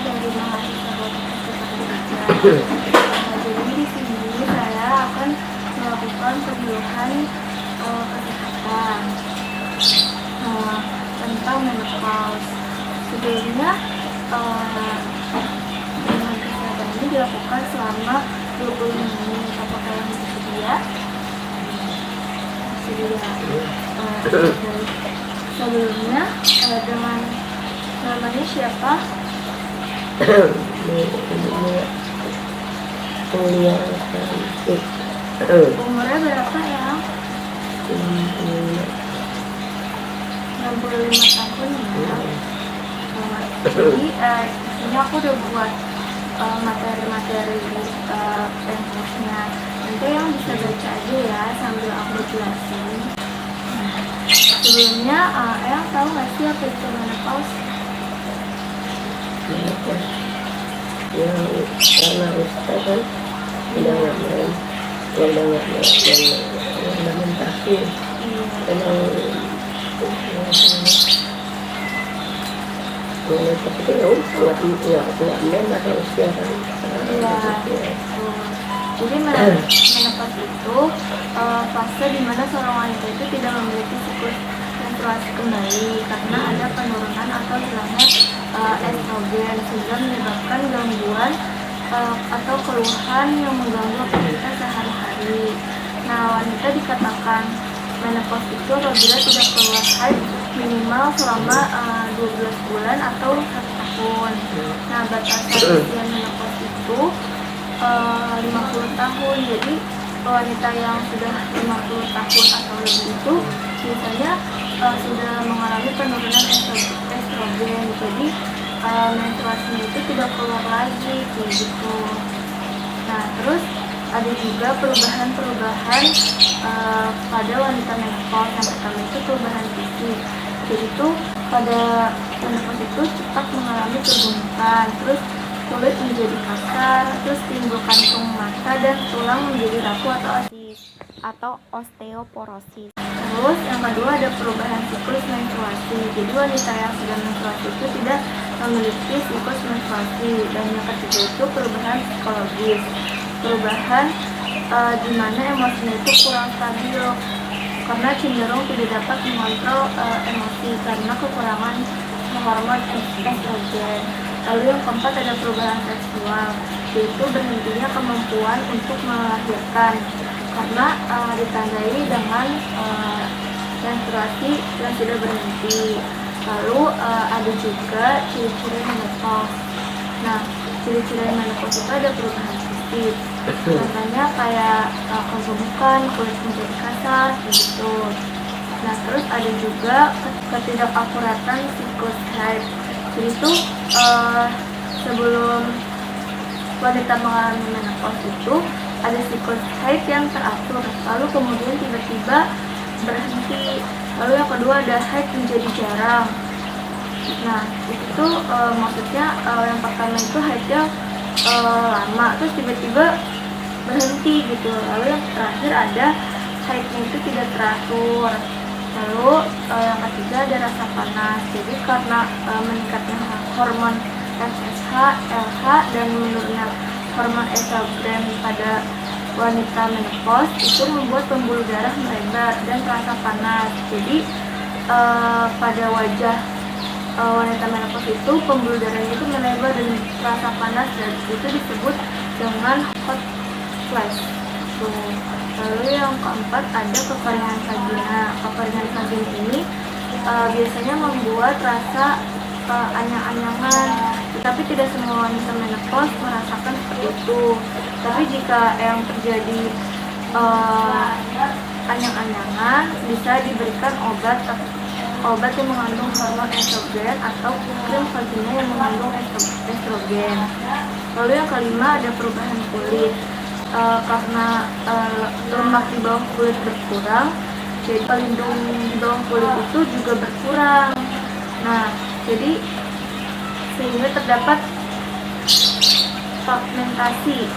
dari mahasiswa Kesehatan. Jadi di sini saya akan melakukan penyuluhan kesehatan tentang menopause. Sebelumnya penyuluhan kesehatan ini dilakukan selama 20 menit. Apakah yang bersedia? Sebelumnya dengan namanya siapa? Umurnya berapa ya? 65 tahun ya. Jadi ini aku udah buat materi-materi pentasnya. Nanti yang bisa baca aja ya sambil aku jelasin. Sebelumnya, Eyang tahu nggak sih apa itu menopause? Ya, karena Ustaz kan udah mentasi memang seperti buat men atau usia kan. Jadi menopause itu fase di mana seorang wanita itu tidak memiliki siklus menstruasi kembali karena ada penurunan atau hilangnya estrogen sehingga menyebabkan gangguan atau keluhan yang mengganggu aktivitas sehari-hari. Nah, wanita dikatakan menopause itu apabila tidak keluar haid minimal selama 12 bulan atau 1 tahun. Nah, batasan usia menopause itu 50 tahun. Jadi wanita yang sudah 50 tahun atau lebih itu biasanya sudah mengalami penurunan estrogen. Jadi menstruasinya itu tidak keluar lagi gitu. Nah, terus ada juga perubahan-perubahan pada wanita menopause. Yang pertama itu perubahan fisik. Jadi itu pada menopause itu cepat mengalami kegemukan, terus kulit menjadi kasar, terus timbul kantung mata dan tulang menjadi rapuh atau osteoporosis. Terus yang kedua ada perubahan siklus menstruasi. Jadi wanita yang sedang menstruasi itu tidak memiliki siklus menstruasi. Dan yang ketiga itu perubahan psikologis. Perubahan di mana emosinya itu kurang stabil karena cenderung tidak dapat mengontrol emosi karena kekurangan hormon estrogen. Lalu yang keempat ada perubahan seksual, yaitu berhentinya kemampuan untuk melahirkan karena ditandai dengan menstruasi yang sudah berhenti. Lalu ada juga ciri-ciri menopause. Nah, ciri-ciri menopause itu ada perubahan fisik, contohnya kayak kegemukan, kulit menjadi kasar, begitu. Nah, terus ada juga ketidakakuratan siklus haid. Jadi itu sebelum wanita mengalami menopause itu ada siklus haid yang teratur, lalu kemudian tiba-tiba berhenti. Lalu yang kedua ada haid menjadi jarang. Nah, itu maksudnya yang pertama itu haidnya lama, terus tiba-tiba berhenti gitu. Lalu yang terakhir ada haidnya itu tidak teratur. Lalu yang ketiga ada rasa panas. Jadi karena meningkatnya hormon FSH, LH dan menurunnya hormon estrogen pada wanita menopause itu membuat pembuluh darah melebar dan terasa panas. Jadi pada wajah wanita menopause itu pembuluh darahnya itu melebar dan terasa panas, dan itu disebut dengan hot flash. Lalu yang keempat ada kekeringan vagina. Kekeringan vagina ini biasanya membuat rasa anyang-anyangan, tetapi tidak semua wanita menopause merasakan seperti itu. Tapi jika yang terjadi anyang-anyangan, bisa diberikan obat yang mengandung hormon estrogen atau krim vagina yang mengandung estrogen. Lalu yang kelima ada perubahan kulit. Karena lemak di bawah kulit berkurang, jadi pelindung di bawah kulit itu juga berkurang. Nah, jadi sehingga terdapat pigmentasi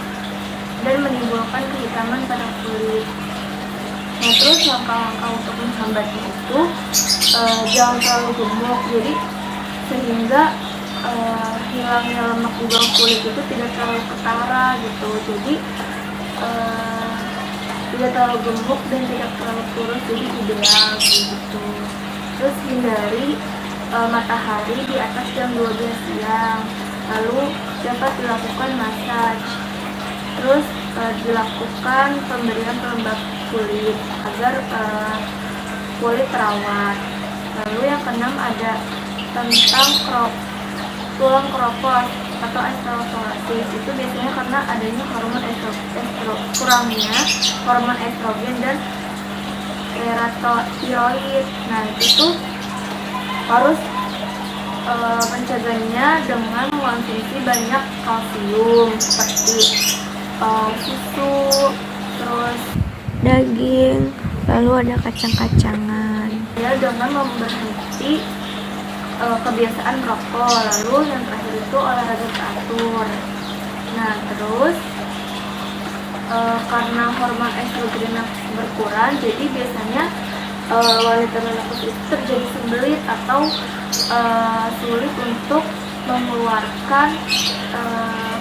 dan menimbulkan kehitaman pada kulit. Nah, terus langkah-langkah untuk menghambatnya itu jangan terlalu gemuk, jadi sehingga hilangnya lemak di bawah kulit itu tidak terlalu ketara gitu. Jadi tidak terlalu gemuk dan tidak terlalu kurus, jadi ideal gitu. Terus hindari matahari di atas jam 12 siang. Lalu dapat dilakukan massage. Terus dilakukan pemberian pelembab kulit agar kulit terawat. Lalu yang keenam ada tentang tulang kropos atau estrofolasis. Itu biasanya karena adanya kurangnya hormon estrogen dan tiroid. Nah itu tuh harus mencegahnya dengan mengonsumsi banyak kalsium seperti susu, terus daging, lalu ada kacang-kacangan. Ya, dengan memberhenti kebiasaan rokok. Lalu yang terakhir itu olahraga teratur. Nah terus karena hormon estrogen berkurang, jadi biasanya wanita menopause itu terjadi sembelit atau sulit untuk mengeluarkan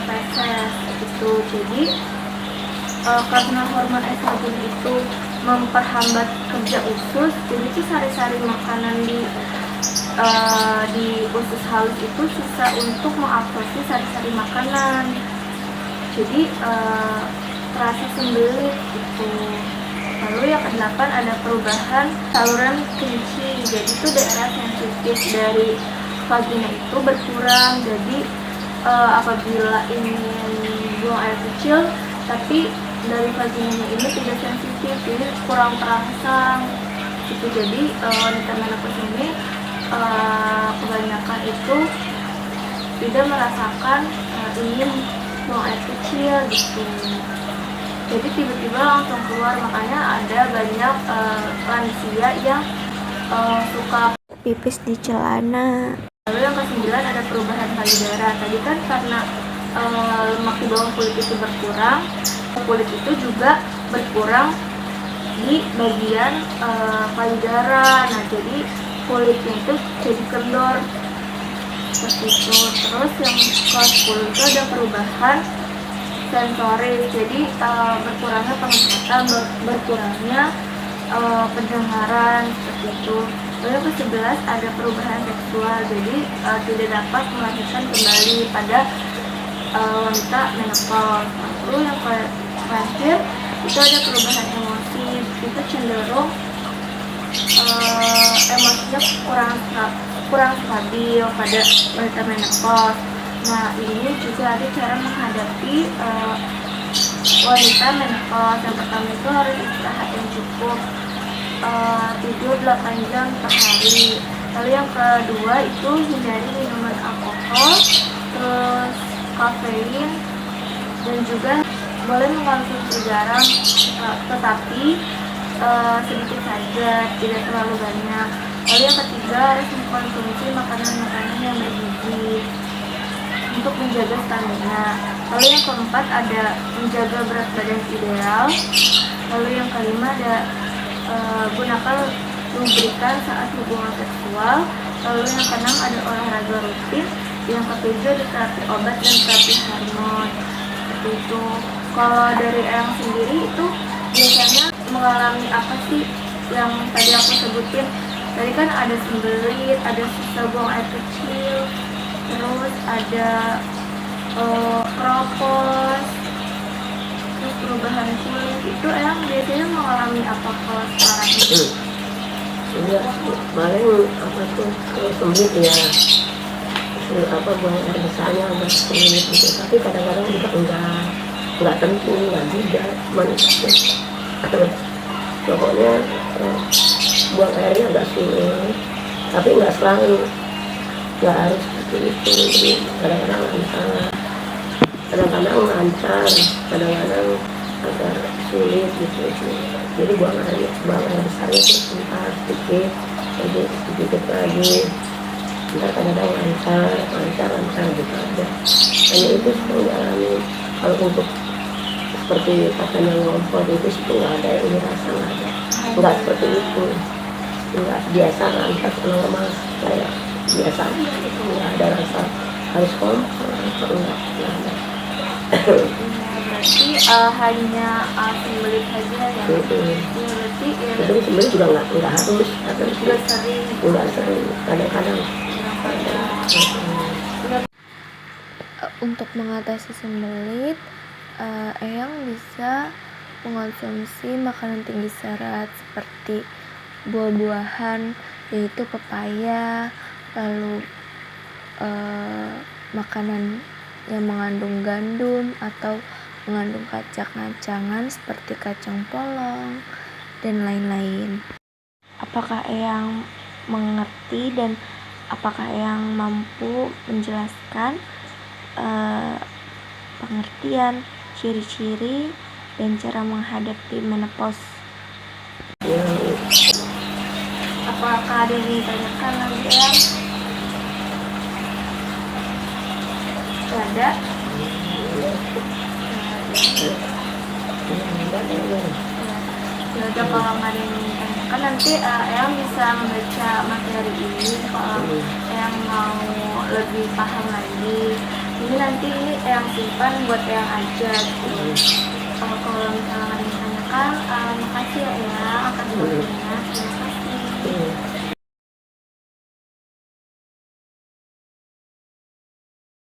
feses gitu. Jadi karena hormon estrogen itu memperhambat kerja usus, jadi itu sari-sari makanan di usus halus itu susah untuk mengabsorpsi sari-sari makanan. Jadi terasa sembelit gitu. Lalu yang kedelapan ada perubahan saluran kencing. Jadi itu daerah sensitif dari vagina itu berkurang. Jadi apabila ingin buang air kecil, tapi dari vaginanya ini tidak sensitif, jadi kurang terangsang. Gitu. Jadi wanita menopause ini kebanyakan itu tidak merasakan ingin buang air kecil gitu. Jadi tiba-tiba langsung keluar, makanya ada banyak lansia yang suka pipis di celana. Lalu yang ke-9 ada perubahan payudara. Tadi kan karena lemak di bawah kulit itu berkurang, kulit itu juga berkurang di bagian payudara. Nah jadi kulitnya itu jadi kendor seperti itu. Terus yang ke-10 itu ada perubahan sensoris. Jadi berkurangnya penglihatan, berkurangnya pendengaran seperti itu. Lalu yang ke-11 ada perubahan seksual. Jadi tidak dapat melahirkan kembali pada wanita menopause. Lalu yang terakhir itu ada perubahan emosi. Itu cenderung emosinya kurang stabil pada wanita menopause. Nah ini juga ada cara menghadapi wanita menopause. Yang pertama itu harus istirahat yang cukup, tidur 8 jam per hari. Lalu yang kedua itu hindari minuman alkohol, terus kafein, dan juga boleh mengkonsumsi garam tetapi sedikit saja, tidak terlalu banyak. Lalu yang ketiga harus mengkonsumsi makanan-makanan yang bergizi untuk menjaga stamina. Lalu yang keempat ada menjaga berat badan ideal. Lalu yang kelima ada gunakan lubrikan saat hubungan seksual. Lalu yang keenam ada olahraga rutin. Yang ketujuh ada terapi obat dan terapi hormon. Seperti itu. Kalau dari Eyang sendiri itu biasanya mengalami apa sih yang tadi aku sebutin? Tadi kan ada sembelit, ada susah buang air kecil, terus ada kropos, terus perubahan kulit. Itu Eyang biasanya mengalami apa kalau sekarang itu? Iya, paling apa tuh kalau sembelit ya apa buang air besarnya agak sulit gitu. Tapi kadang-kadang juga enggak tentu, enggak juga, cuman pokoknya buang airnya agak sulit. Tapi enggak selalu, enggak harus seperti itu. Jadi kadang-kadang lancar, kadang-kadang agak sulit gitu. Jadi buang air besarnya itu sebentar sedikit, jadi sedikit lagi. Ntar kadang-kadang lancar gitu aja. Hanya itu sih alami. Kalau untuk seperti katanya ngompol itu sih nggak ada yang dirasa, nggak seperti itu, nggak biasa lancar normal kayak biasa aja, itu nggak ada rasa harus kompak enggak ada. Ya, berarti hanya sembelit saja ya. Ya berarti ya Itu sebenarnya juga nggak harus, kadang juga sering. nggak sering, kadang-kadang. Untuk mengatasi sembelit, Eyang bisa mengonsumsi makanan tinggi serat seperti buah-buahan, yaitu pepaya, lalu makanan yang mengandung gandum atau mengandung kacang-kacangan seperti kacang polong dan lain-lain. Apakah Eyang mengerti dan apakah Eyang mampu menjelaskan pengertian, ciri-ciri, dan cara menghadapi menopause? Apakah ada yang ditanyakan lagi ya? Ada? Ya udah, kalau nggak ada yang ditanyakan nanti Eyang bisa membaca materi ini kalau Eyang mau lebih paham lagi. Ini nanti ini Eyang simpan buat Eyang aja. Kalau misalnya ada yang ditanyakan, makasih ya Eyang akan waktunya. Terima kasih.